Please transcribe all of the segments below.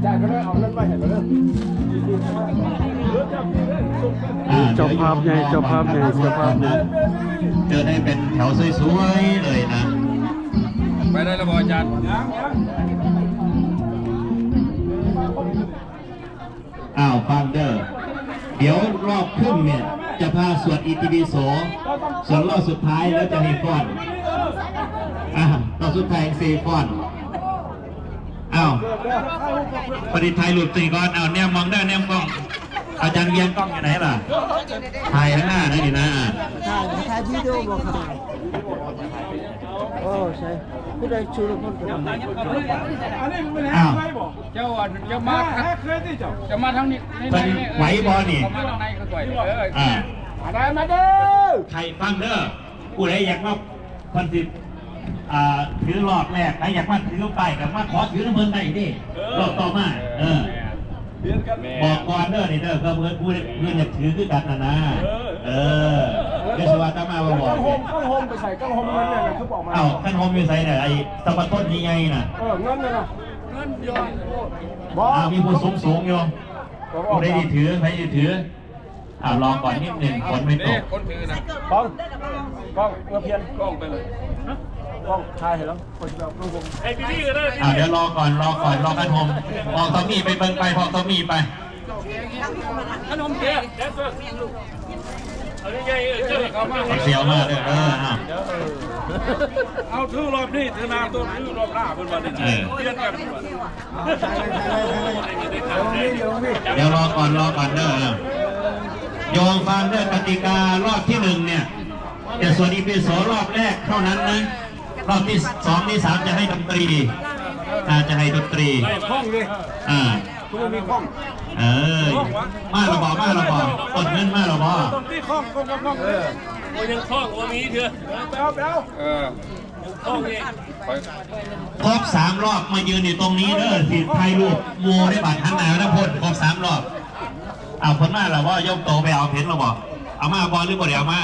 จ่ายก็ได้เอาเงินไปเห็นแล้วเจ้าภาพใหญ่เจ้าภาพใหญ่เจ้าภาพใหญ่เจอได้เป็นแถวสวยๆเลยนะไปได้แล้วบอาจารย์ฟังเด้อเดี๋ยวรอบครึ่งเนี่ยจะพาสวดอิติปิโสส่วนรอบสุดท้ายแล้วจะให้ฟ้อนรอบสุดท้าย4ฟ้อนปฏิทัยหลุดตีก่อนแนมมองได้แนมกล้องอาจารย์เวียนกล้องอยู่ไหนล่ะถ่ายข้างหน้าได้ดินะถ่ายวิดีโอบอกครับโอ้ใช่ผู้ใดชูรคนเจ้าจะมาทางนี้เป็นไหวบอนี่มาทางไหนก็ไหวมาเด้อใครฟังเด้อผู้ใดอยากมาคนสิถือรอบแรกใครอยากมาถือไปกับมาขอถือน้ำเงินได้ดิรอบต่อมาบอกก่อนเด้อนี่เด้อก็เพื่อนอยากถือคือกันนะเดี๋ยวสวัสดิ์มาบอกกั้งโฮมไปใส่กั้งโฮมเงินเนี่ยคือบอกมากั้งโฮมอยู่ใส่เนี่ยไอ้ตะวันต้นยังไงน่ะเงินเนี่ยนะเงินย้อนมีผู้สูงอยู่ผู้ใดถือใครถือลองก่อนนิดหนึ่งคนไม่ตกคนถือนะกล้องเงาเพียนกล้องไปเลยกล้องถ่ายเห็นแล้วคนจะเอากล้องผมไอ้พี่ก็ได้เดี๋ยวรอก่อนรอกันโฮมพอต้องมีไปเบิ่งไปพอต้องมีไปขนมเปี๊ยะเอาใหญ่เสียวมากเลยเอาถือรอบนี้ถือนาตัวถือรอบหน้าเป็นวันนี้เปลี่ยนกันเดี๋ยวรอก่อนเด้อโยมฟังเรื่องกติการอบที่1เนี่ยแต่ส่วนอีพี2รอบแรกเท่านั้นนะรอบที่2ที่3จะให้ดนตรีจะให้ดนตรีห้องเลยตัวมีห้องมาระบต้นเงินมาระบอต้นที่ห้องโอ้ยังคล้องวันนี้เถอะไปเอาคล้องเองครบ3รอบมายืนอยู่ตรงนี้เด้อที่ไทยรูปโมได้บัตรทันไหนนะพ่นครบ3รอบผลมาแล้วว่ายกโตไปเอาเพชรเราบอกเอามาบอลหรือบ่เดี๋ยวมา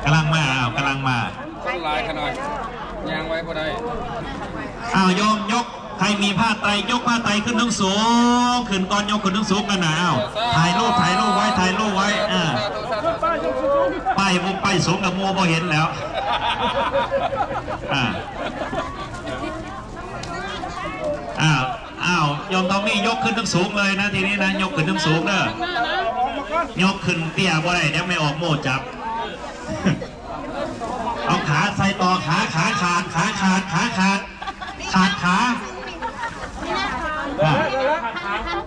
กำลังมาคนลายขนาดยางไว้ก็ได้โยมยกใครมีผ้าไตรยกผ้าไตรขึ้นทั้งสูงขึ้นก่อนยกขึ้นทั้งสูงกันนะถ่ายรูปไว้ไปสูงกับมัวพอเห็นแล้วยอมต้องมียกขึ้นทั้งสูงเลยนะทีนี้นะยกขึ้นทั้งสูงเด้อยกขึ้นเตี้ยบ่ได้เดี๋ยวไม่ออกโม่จับเอาขาใส่ต่อขาขา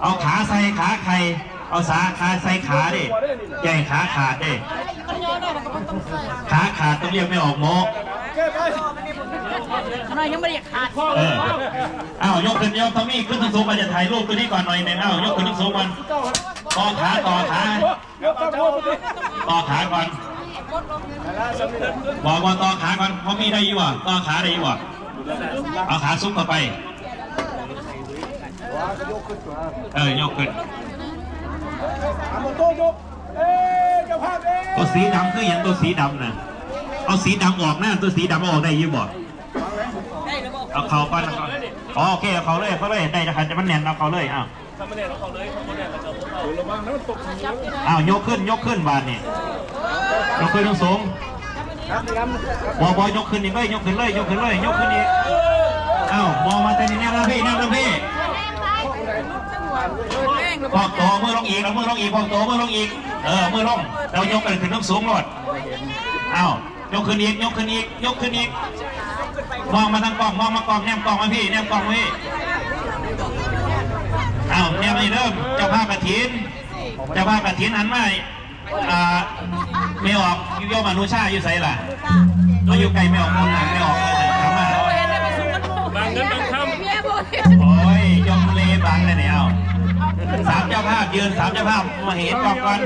เอาขาใส่ขาใครเอาขาใส่ขาดิใหญ่ขาขาดดิขาขาดต้องเรียกไม่ออกโม่ทำไมยังไม่ได้ขาดยกขึ้นยกทอมมี่ขึ้นสูงมาจะถ่ายรูปตัวนี้ก่อนหน่อยหนึ่งยกขึ้นสูงมันต่อขาก่อนบอกว่าต่อขาก่อนทอมมี่ได้อยู่อ่ะต่อขาได้อยู่อ่ะเอาขาซุกเข้าไปยกขึ้นตัวสีดำคืออย่างตัวสีดำนะเอาสีดำออกหน้าตัวสีดำออกได้ยี่บ่เอาเขาปั้นโอเคเขาเลยได้จะขันจะมันแน่นเอาเขาเลยยกขึ้นบานนี่ยกขึ้นทั้งสูงบอยกขึ้นอีกเลยยกขึ้นอีกมองมาแต่นี่แน่นะพี่พอกโตมือลงอีกพอกโตมือลงอีกมือลงเรายกกันขึ้นทั้งสูงหมดยกขึ้นอีกมองมาทางกล้องมองมากล้องแนมกล้องมาพี่แนมนี่เริ่มเจ้าภาพกฐินหันมาไม่ออกโยมอนุชาอยู่ไสล่ะเราอยู่ไกลไม่ออกคนไหนไม่ออกทำมาบางนั้นบางคำโอ้ยยมเลบางเลยเนี่ย3 เจ้าภาพยืน3 เจ้าภาพมาเห็นบอกก่อน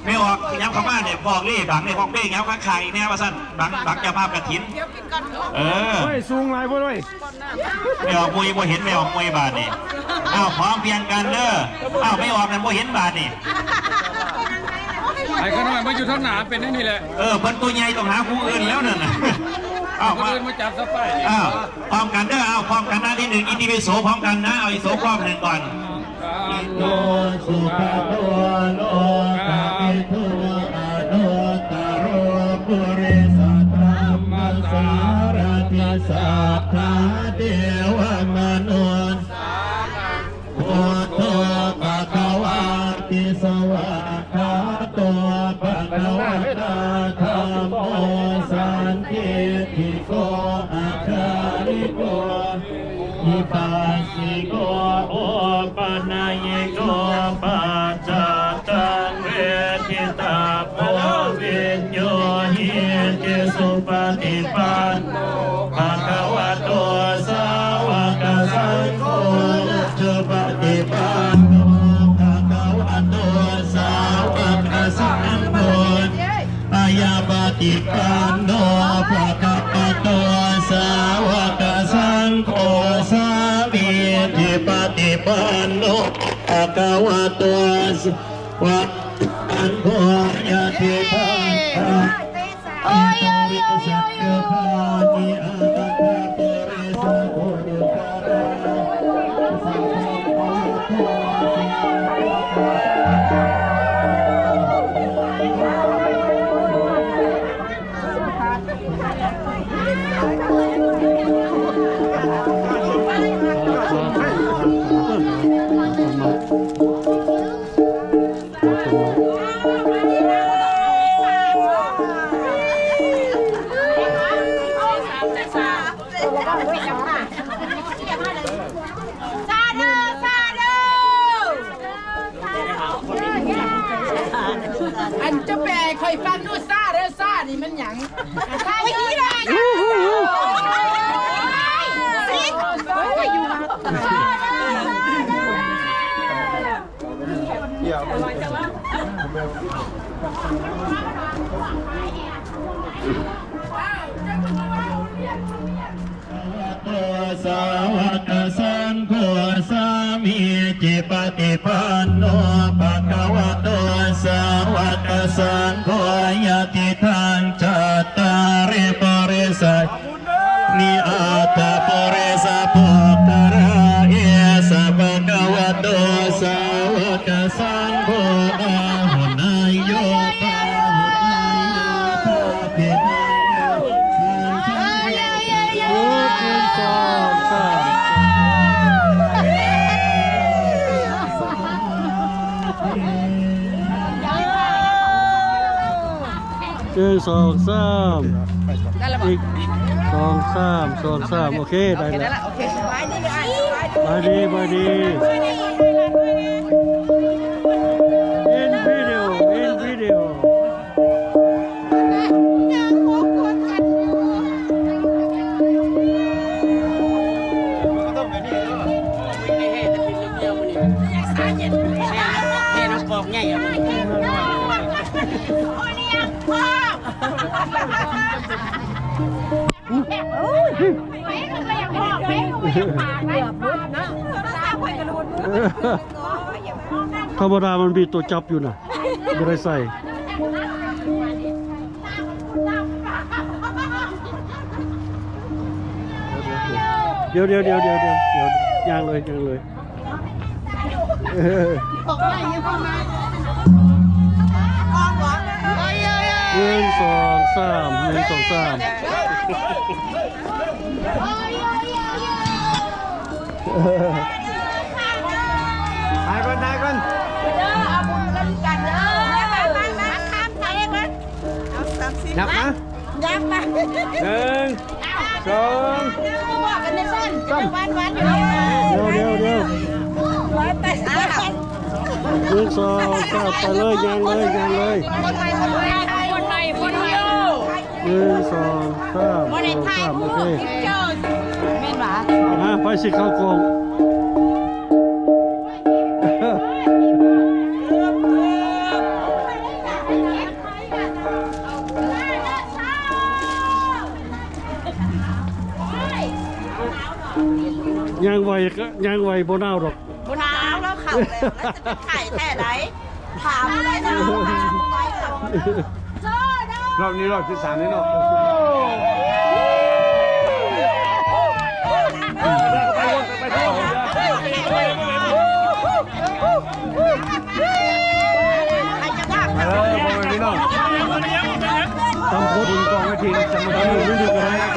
ไม่ออกย้ำเข้ามาเนี่ยบอกรีบังเนี่ยบอกเบ้ย้ำข้างขายเนี่ยว่าสั้นบังเจ้าภาพกฐินไม่สูงไรพวกด้วยไม่ออกมวยบ่เห็นไม่ออกมวยบาทนี่พร้อมเพียงกันเด้อไม่ออกกันบ่เห็นบาทนี่ไอ้ขน้อยมาอยู่ท่าหนาเป็นนี่แหละเพิ่นตัวใหญ่ต้องหาผู้อื่นแล้วนั่นน่ะ เอามาจับสไปอ้าวพร้อมกันเด้อเอาพร้อมกันหน้าที่หนึ่งอิติปิโสพร้อมกันนะเอาอิโสพร้อมหนึ่งก่อนอิโตสุขโตโลกาภิทุอนุตตโรปุริสัตธรรมสารติสัทธาเทวมนุษย์พุทโธภะคะวะติสวากขาโตภะคะวะตาธัมโมสันทิฏฐิโกอัคคาริโกอิปัสสิโกโอปนัยโกปัจจตังเวทิตาโพวิญโยหิเจสุปฏิปันโนภะคะวะโตสาวกสังโฆสุปฏิปันโนภะคะวะโตสาวกสังโฆอายาปฏิปันโนภะคะวะโตสาวกสังโฆสามีจิปฏิปันโนภะคะวะโตสาวกสังโฆยะติปังโอ้ยโยโยโยอันจะแปลคอยฟังดูซ่าเด้อซ่านี่มันหยังซ่าอยู่ได้สาวกสังโฆสามีจิปฏิปันโนภะคะวะโตสาวกสังโฆยะติทังจัตตาริปริสัทนิอาตาปริสัพพะระเอสะภะคะวะโตสาวกสังโฆอาหุนายโยปาหุนายโยปาหนึ่งสองสามอีกสองสามโอเคได้แล้ว โอเคสบายดีเลย บายดีบายดี in video ธรรมดามันมีตัวจับอยู่นะไม่ได้ใส่เดี๋ยวย่างเลยหนึ่งสองสามถ่ายก่อนเอาบุญกันกันเด้อมาข้ามไปกันเอา30นับนะ ยับมา 1 2 บอกกันในบ้านวันอยู่เดี๋ยวร้อยแต่หนึ่งสองสามไปเลยย่างเลย คนไทยหนึ่งสองสามโอเค เม่นหวา ไปสิเข้ากองย่างไวโบนาวหรอก บนน้ำแล้วเข่าแล้วจะเป็นไข่แต่ไหนถามเลยนะไปกับ รอบนี้รอบที่3นี่เนาะ ตำโคตรกองไว้ทีจำมาดูไม่ดูก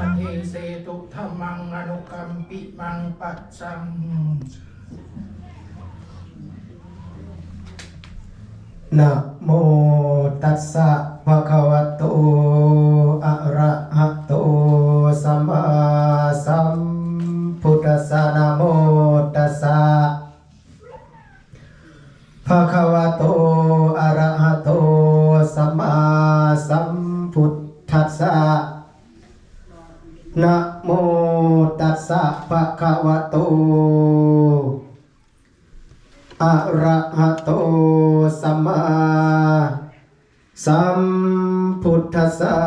ันเสตุธรรมังอนุกัมปิมังปัจจังนะโมตัสสะภะคะวะโตอะระหะโตสัมมาสัมพุทธัสสะนะโมตัสสะภะคะวะโตอะระหะโตสัมมาสัมพุทธัสสะนะโมตัสสะภะคะวะโตอะระหะโตสัมมาสัมพุทธัสสะ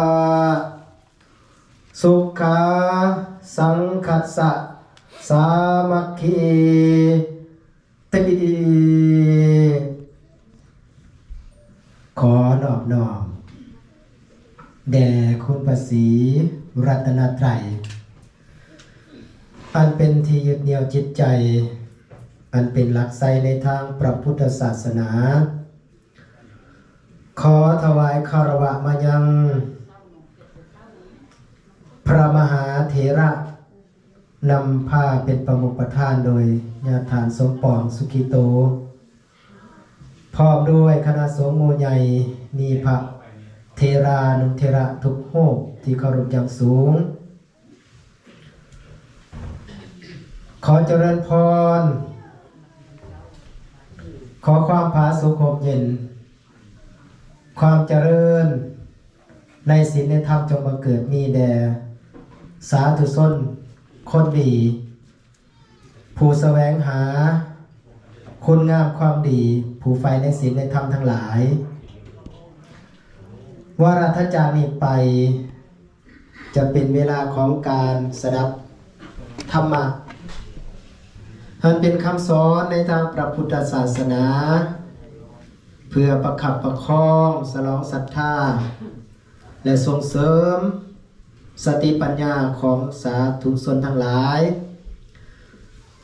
สุขาสังคัสสะสามัคคีติขอนอบน้อมแด่คุณพระศรีรัตนตรัยอันเป็นที่ยึดเหนี่ยวจิตใจอันเป็นหลักไสในทางพระพุทธศาสนาขอถวายคารวะมายังพระมหาเถระนำผ้าเป็นประมุขประธานโดยญาติฐานสมปองสุขิโตพร้อมด้วยคณะสงฆ์หมู่ใหญ่มีพระเทรานุเทระทุกรูปที่เคารพอย่างสูงขอเจริญพรขอความผาสุกเย็นความเจริญในศีลในธรรมจงบังเกิดมีแด่สาธุชนคนดีผู้แสวงหาคุณงามความดีผู้ใฝ่ในศีลในธรรมทั้งหลายวาระจากนี้ไปจะเป็นเวลาของการสดับธรรมะมันเป็นคำสอนในทางพระพุทธศาสนาเพื่อประคับประคองสลองศรัทธาและส่งเสริมสติปัญญาของสาธุชนทั้งหลาย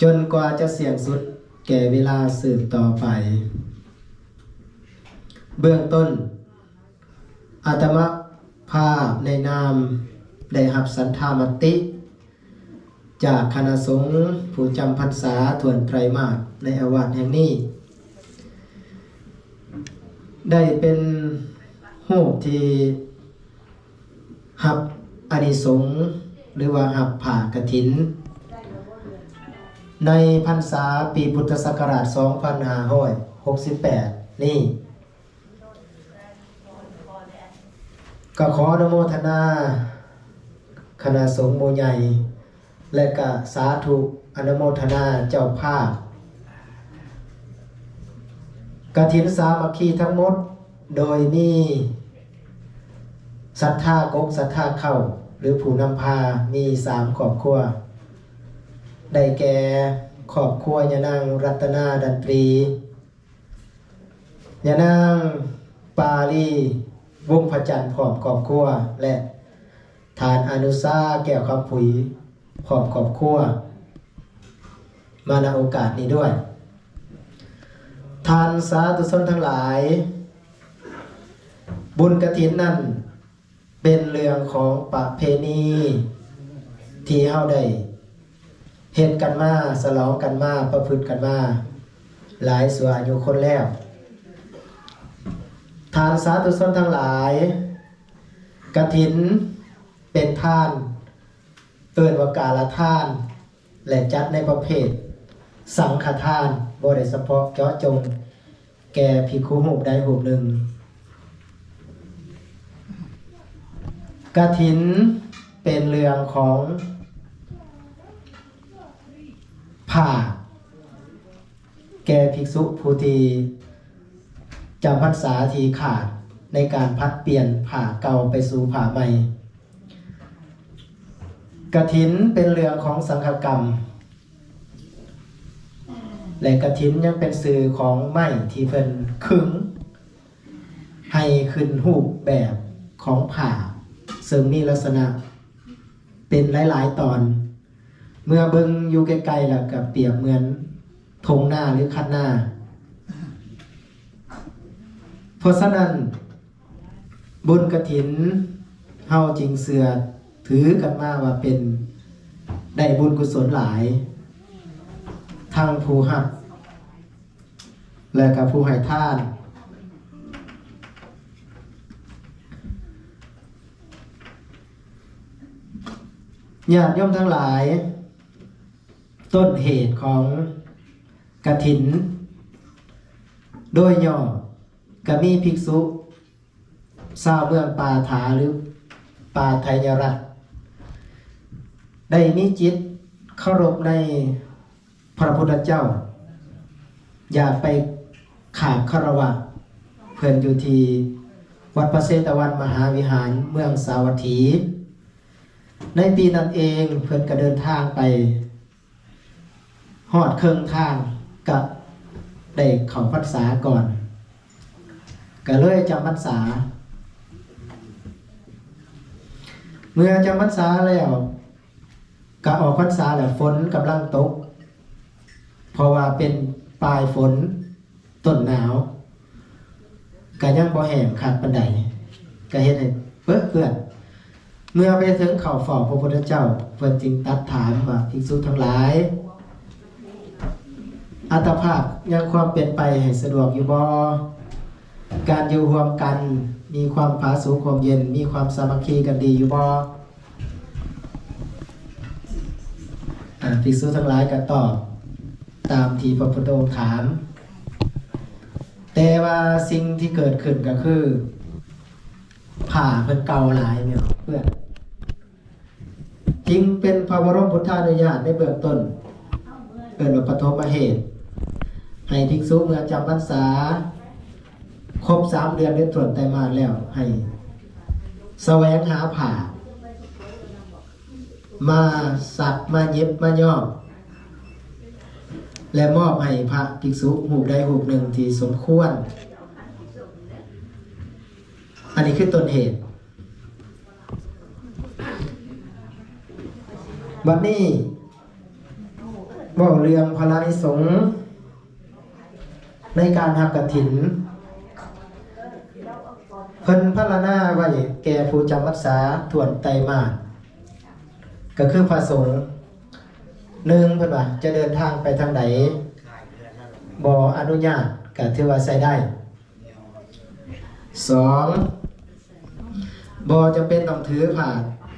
จนกว่าจะเสี่ยงสุดแก่เวลาสืบต่อไปเบื้องต้นอาตมาภาพในนามได้รับสันธามติจากคณะสงฆ์ผู้จำพรรษาถวนไตรมาสในอาวาสแห่งนี้ได้เป็นรูปที่หับอานิสงส์หรือว่าหับผ่ากฐินในพรรษาปีพุทธศักราช 2568 นี่ก็ขออนุโมทนาคณะสงฆ์หมู่ใหญ่และก็สาธุอนุโมทนาเจ้าภาพกฐินสามัคคีทั้งหมดโดยมีศรัทธากกศรัทธาเข้าหรือผู้นำพามี3ครอบครัวได้แก่ครอบครัวยะนางรัตนาดันตรียะนางปาลีวงพระจันทร์พร้อมครอบครัวและฐานอนุสาแก้วคำผุยพร้อมครอบครัวมาณโอกาสนี้ด้วยท่านสาธุชนทั้งหลายบุญกฐินนั้นเป็นเรื่องของประเพณีที่เฮาได้เฮ็ดกันมาฉลองกันมาประพฤติกันมาหลายชั่วอายุคนแล้วท่านสาธุชนทั้งหลายกฐินเป็นทานเอิ้นว่ากาลทานและจัดในประเภท สังฆทานบ่ได้เฉพาะเจาะจงแก่ภิกขุรูปใดรูปหนึ่งกฐินเป็นเรื่องของผ้าแก่ภิกษุผู้ที่จำพรรษาที่ขาดในการพัดเปลี่ยนผ้าเก่าไปสู่ผ้าใหม่กฐินเป็นเรื่องของสังฆกรรมและกฐินยังเป็นสื่อของไม้ที่เพิ่นขึงให้ขึ้นรูปแบบของผ้าซึ่งมีลักษณะเป็นหลายๆตอนเมื่อเบิ่งอยู่ไกลๆแล้วก็เปรียบเหมือนธงหน้าหรือคันหน้าเพราะฉะนั้นบุญกฐินเฮาจริงเสือถือกันมาว่าเป็นได้บุญกุศลหลายทั้งผู้รับและกับผู้ให้ทานญาติโยมทั้งหลายต้นเหตุของกฐินโดยย่อก็มีภิกษุชาวเมืองปาฐาหรือปาไทยรัฐได้มีจิตเคารพในพระพุทธเจ้าอยากไปขาบคารวะเพื่อนอยู่ที่วัดพระเชตวันมหาวิหารเมืองสาวัตถีในปีนั้นเองเพื่อนก็เดินทางไปฮอดเครื่องทางกับได้เข้าพรรษาก่อนก็เลยจำพรรษาเมื่อจำพรรษาแล้วก็ออกพรรษาแล้วฝนกำลังตกเพราะว่าเป็นปลายฝนต้นหนาวก็ยังบ่แห้งขาดปานใดก็เฮ็ดให้เปื้อนเมื่อไปถึงเข้าเฝ้าพระพุทธเจ้าเพิ่นจึงตรัสถามว่าภิกษุทั้งหลายอัตภาพยังความเป็นไปให้สะดวกอยู่บ่การอยู่รวมกันมีความผาสุกความเย็นมีความสามัคคีกันดีอยู่บ่ภิกษุทั้งหลายก็ตอบตามที่พระพุทธองค์ถามแต่ว่าสิ่งที่เกิดขึ้นก็คือผ้าเพิ่นเก่าหลายเนี่ยเพื่อนจริงเป็นพระบรมพุทธานุญาตในเบื้องต้นเป็นปฐมเหตุให้ภิกษุเมื่อจำพรรษาครบ3 เดือนได้ตรวจไตรมาสแล้วให้แสวงหาผ้ามาสักมาเย็บมาย้อมและมอบให้พระภิกษุรูปใดรูปหนึ่งที่สมควรอันนี้คือต้นเหตุบัดนี้บอกเรื่องพระอานิสงส์ในการทำกฐินเพิ่นพรรณนาไว้แก่ผู้จำพรรษาทวนไตรมาสก็คือพระสงฆ์1เพิ่นว่าจะเดินทางไปทางใดบ่อนุญาตก็ถือว่าใช้ได้2บ่จำเป็นต้องถือผ้า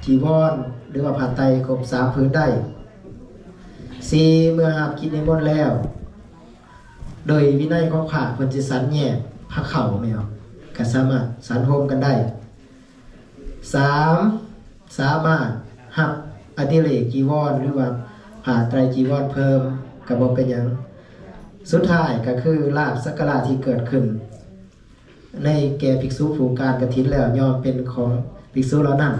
จีวรหรือว่าผ้าไตรครบ3ผืนได้4เมื่อหากินนิมนต์แล้วโดยวินัยของพระเพิ่นสิสันแยกผ้าเข่าแม่นก็สามารถสันโฮมกันได้3สามารถหับอดิเรกจีวรหรือว่าผ้าไตรจีวรเพิ่มก็บ่เป็นหยังสุดท้ายก็คือลาภสักการะที่เกิดขึ้นในแก่ภิกษุผู้การกฐินแล้วย่อมเป็นของภิกษุเหล่านั้น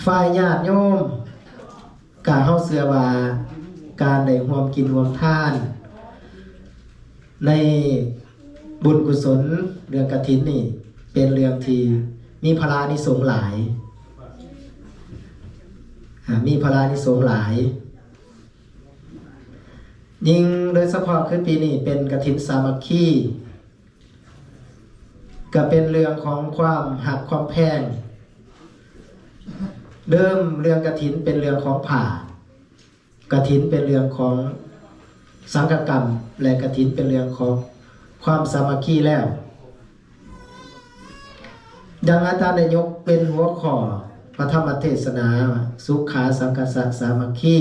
ฝ่ายญาติโยมกาเฮาเชื่อว่าการได้ร่วมกินร่วมทานในบุญกุศลเรื่องกฐินนี่เป็นเรื่องที่มีพลานิสงส์หลายมีพลานิสงส์หลายยิ่งโดยเฉพาะคือปีนี้เป็นกฐินสามัคคีก็เป็นเรื่องของความหักความแพงเดิมเรื่องกฐินเป็นเรื่องของผ้ากฐินเป็นเรื่องของสังฆกรรมและกฐินเป็นเรื่องของความสามัคคีแล้วดังอาจารย์ได้ยกเป็นหัวข้อพระธรรมเทศนาสุขาสังฆสะสามัคคี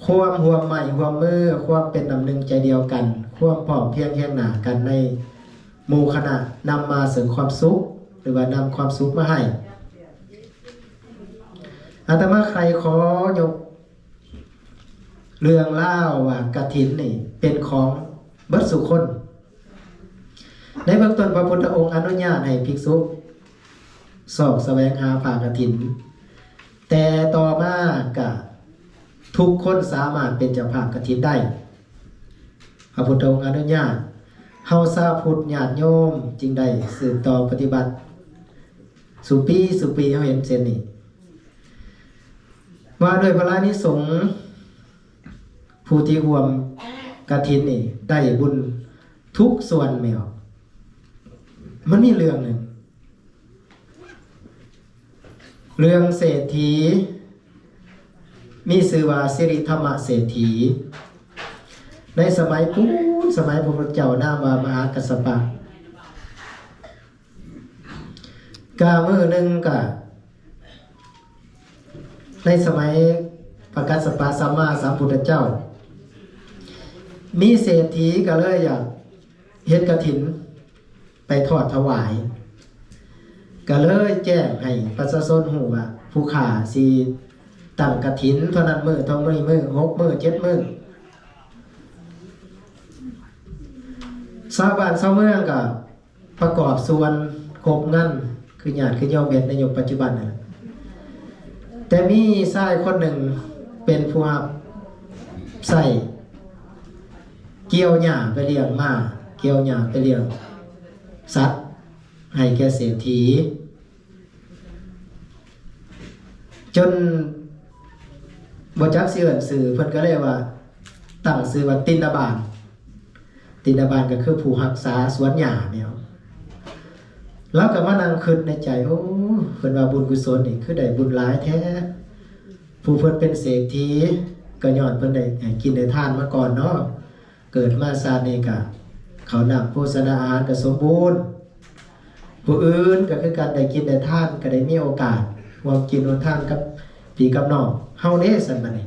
ความห่วมใหม่ห่วมมือความเป็นน้ำหนึ่งใจเดียวกันความพร้อมเพียงแค่หนากันในหมู่คณะนำมาเสริมความสุขหรือว่านำความสุขมาให้อาตมาใครขอยกเรื่องเล่าว่ากฐินนี่เป็นของเบิดสุคน ในเบื้องต้นพระพุทธองค์อนุญาตให้ภิกษุสอบแสวงหาผ้ากฐินแต่ต่อมากะทุกคนสามารถเป็นเจ้าภาพกฐินได้พระพุทธองค์อนุญาตเฮาชาวพุทธญาติโยมจึงได้สืบต่อปฏิบัติสุปีเฮาเห็นเช่นนี้ว่าโดยพระนิสงส์ผู้ที่ร่วมกฐินนี่ได้บุญทุกส่วนแมวมันมีเรื่องหนึ่งเรื่องเศรษฐีมีชื่อว่าสิริธรรมเศรษฐีในสมัยพุทธสมัยพระพุทธเจ้านามว่ามหากัสสปะกามือหนึ่งกะในสมัยพระกัสสปะสัมมาสัมพุทธเจ้ามีเศรษฐีก็เลยอยากเฮ็ดกฐินไปทอดถวายก็เลยแจ้งให้ประชาชนรู้ว่าผู้ขาสิตั้งกฐินเท่านั้นมื้อเท่ามื้อ6 มื้อ 7 มื้อชาวบ้านชาวเมืองก็ประกอบส่วนครบงั้นคือญาติคือโยมเบ็ดในยุคปัจจุบันนั่นแหละแต่มีชายคนหนึ่งเป็นผู้รับใส่เกี่ยวหญ้าไปเลี้ยงม้าเกี่ยวหญ้าไปเลี้ยงสัตว์ให้แก่เศรษฐีจนบ่จักสิเอิ้นชื่อเพิ่นก็เลยว่าตั้งชื่อว่าตินบาลก็คือผู้รักษาสวนหญ้าแนวแล้วก็มานั่งคิดในใจโอ้เพิ่นว่าบุญกุศลนี่คือได้บุญหลายแท้ผู้เพิ่นเป็นเศรษฐีก็ย้อนเพิ่นได้กินได้ทานมาก่อนเนาะเกิดมาชาตินี้ก็เขาวนำโภชนาอาหารก็สมบูรณ์ผู้อื่นก็คือการได้กินได้ทานก็ได้มีโอกาสร่วมกินร่วมทานกับพี่กับน้องเฮาเด้ซั่นบัดนี้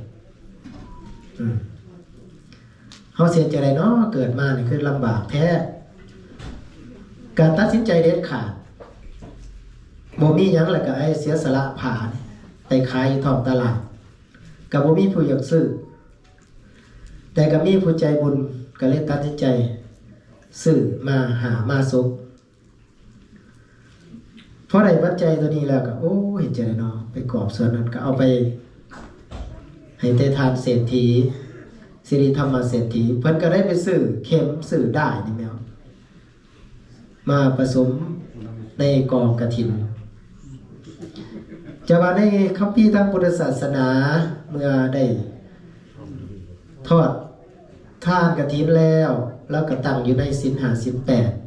เฮาเสียใจไดเนาะเกิดมานี่คือลำบากแท้การตัดสินใจเด็ดขาดบ่มีหยังแล้วก็เสียสละผ่าไปขายท้องตลาดก็บ่มีผู้อยากซื้อแต่ก็มีผู้ใจบุญก็เลยตัดสินใจซื้อมาหามาสุกพอได้ปัจจัยตัวนี้แล้วก็โอ้เห็นใจเนาะไปกอบส่วนนั้นก็เอาไปให้เททานเศรษฐีสิริธรรมเศรษฐีเพิ่นก็ได้ไปซื้อเข็มซื้อได้นี่แม่มาผสมในกองกฐินจะว่าในคัมภีร์ทางพุทธศาสนาเมื่อได้ทอดทานกฐินแล้วก็ตั้งอยู่ในศีล5ศีล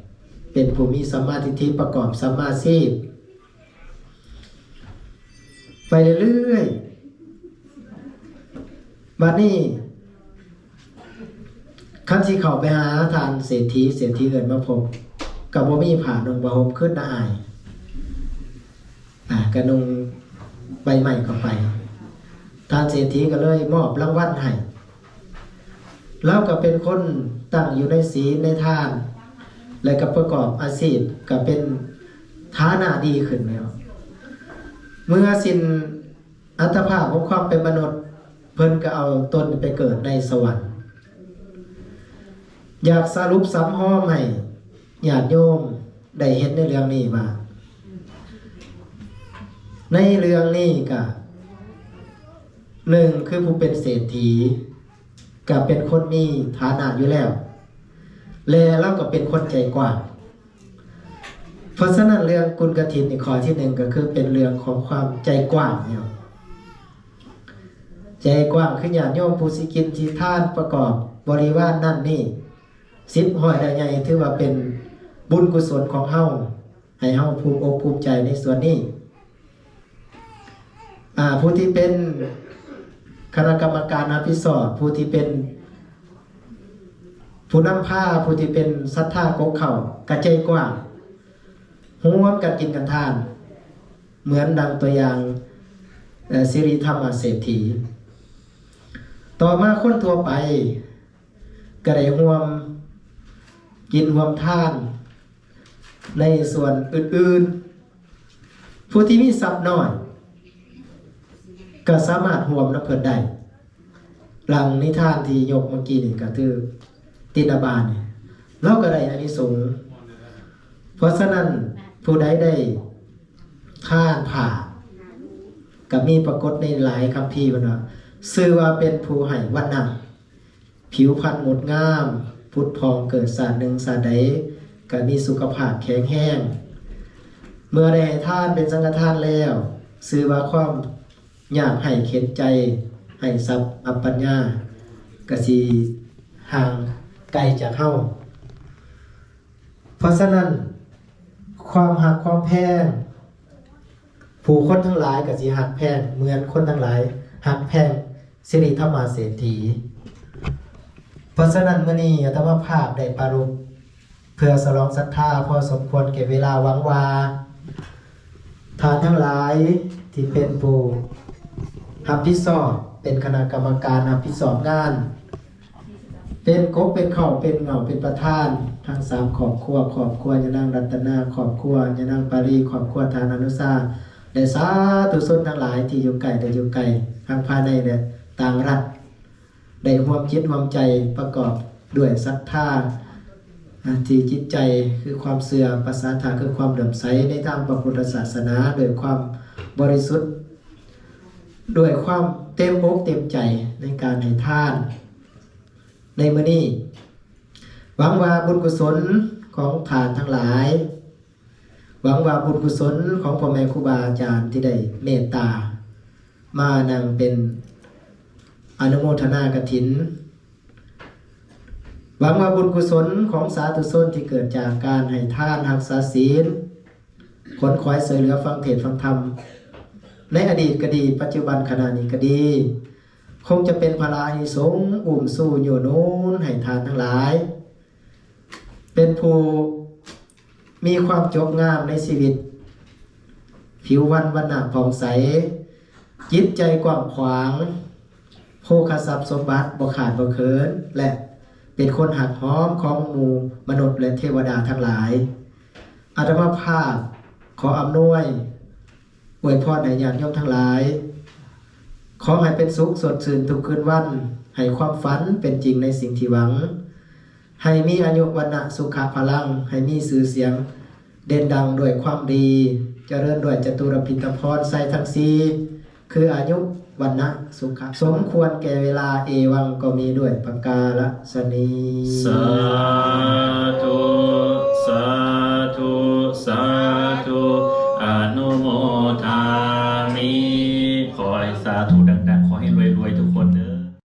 8เป็นผู้มีสัมมาทิฏฐิประกอบสัมมาชีพไปเรื่อยๆบัดนี้คันสิเข้าไปหาทานเศรษฐีเอิ้นมาพบก็บ่มีผ้านุ่งผ้าห่มขึ้นน่าอายก็นุ่งใบไม้เข้าไปทานเศรษฐีก็เลยมอบรางวัลให้แล้วก็เป็นคนตั้งอยู่ในศีลในทานและก็ประกอบอาชีพก็เป็นฐานะดีขึ้นแล้วเมื่อสิ้นอัตภาพของความเป็นมนุษย์เพิ่นก็เอาตนไปเกิดในสวรรค์อยากสรุปซ้ำห้อมให้ญาติโยมได้เห็นในเรื่องนี้ว่าในเรื่องนี้ก็1คือผู้เป็นเศรษฐีก็เป็นคนมีฐานะอยู่แล้วแล้วก็เป็นคนใจกว้างเพราะฉะนั้นเรื่องกุลกฐินในข้อที่1ก็คือเป็นเรื่องของความใจกว้างเนี่ยใจกว้างคือญาติโยมผู้สิกินสิทานประกอบบริวารนั่นนี่10ห้อยได้ใหญ่ถือว่าเป็นบุญกุศลของเฮาให้เฮาภูมิอกภูมิใจในส่วนนี้ผู้ที่เป็นคณะกรรมการอภิสรผู้ที่เป็นผู้นำผ้าผู้ที่เป็นศรัทธากกเข้ากระใจกว้างร่วมกันกินกันทานเหมือนดังตัวอย่างสิริธรรมเศรษฐี ต่อมาคนทั่วไปก็ได้ร่วมกินร่วมทานในส่วนอื่นๆผู้ที่มีทรัพย์น้อยก็สามารถร่วมน้ำเพิ่นได้หลังนิทานที่ยกเมื่อกี้นี่ก็คือตินาบาลเนี่ยเราก็ได้อานิสงส์เพราะฉะนั้นผู้ใดได้ทานผ่าก็มีปรากฏในหลายคัมภีร์ว่าชื่อว่าเป็นผู้ให้วันนะผิวพรรณงดงามพุทธพองเกิดศาสตร์หนึ่งศาสตร์ใดก็มีสุขภาพแข็งแรงเมื่อได้ให้ทานเป็นสังฆทานแล้วชื่อว่าความยากให้เข็นใจให้ทรัพย์อัปปัญญากสิห่างไกลจากเฮาเพราะฉะนั้นความหักความแพงผู้คนทั้งหลายกสิหักแพงเหมือนคนทั้งหลายหักแพงสิริธรรมเศรษฐีเพราะฉะนั้นมื้อนี้อาตมาภาพได้ปรารภเพื่อสรองศรัทธาพอสมควรแก่เวลาหวังว่าทานทั้งหลายที่เป็นผู้รับผิดชอบเป็นคณะกรรมการรับผิดชอบงานเป็นกบเป็นเข่าเป็นเหงาเป็นประธานทั้ง3ครอบครัวยะนางรัตนาครอบครัวยะนางปารีครอบครัวทานอนุสาได้สาธุชนทั้งหลายที่อยู่ไกลและอยู่ไกลทางภายในและต่างรัฐได้ร่วมคิดร่วมใจประกอบด้วยศรัทธาที่จิตใจคือความเสื่อมภาษาธาคือความเลื่อมใสในทางพระพุทธศาสนาโดยความบริสุทธิ์ด้วยความเต็มอกเต็มใจในการให้ทานในมื้อนี้หวังว่าบุญกุศลของทานทั้งหลายหวังว่าบุญกุศลของพ่อแม่ครูบาอาจารย์ที่ได้เมตตามานำเป็นอนุโมทนากฐินหวังว่าบุญกุศลของสาธุชนที่เกิดจากการให้ทานรักษาศีลขนขวายช่วยเหลือฟังเทศน์ฟังธรรมในอดีตก็ดีปัจจุบันขณะนี้ก็ดีคงจะเป็นพลานิสงส์อุ่มสู้อยู่นู้นให้ทานทั้งหลายเป็นผู้มีความจบงามในชีวิตผิววรรณะผ่องใสจิตใจกว้างขวางโภคทรัพย์สมบัติบ่ขาดบ่เขินและเป็นคนหักหอมของหมู่มนุษย์และเทวดาทั้งหลายอาตมาภาพขออำนวยอวยพรให้ญาติโยมทั้งหลายขอให้เป็นสุขสดชื่นทุกคืนวันให้ความฝันเป็นจริงในสิ่งที่หวังให้มีอายุวันนะสุขพลังให้มีชื่อเสียงเด่นดังด้วยความดีเจริญด้วยจตุรพิธพรใส่ทั้งสี่คืออายุวันนะสุขสมควรแก่เวลาเอวังก็มีด้วยประกาศนีสาธุสาธุสาธุอนุโมทามิขอให้สาธุดังๆขอให้รวยๆทุกคน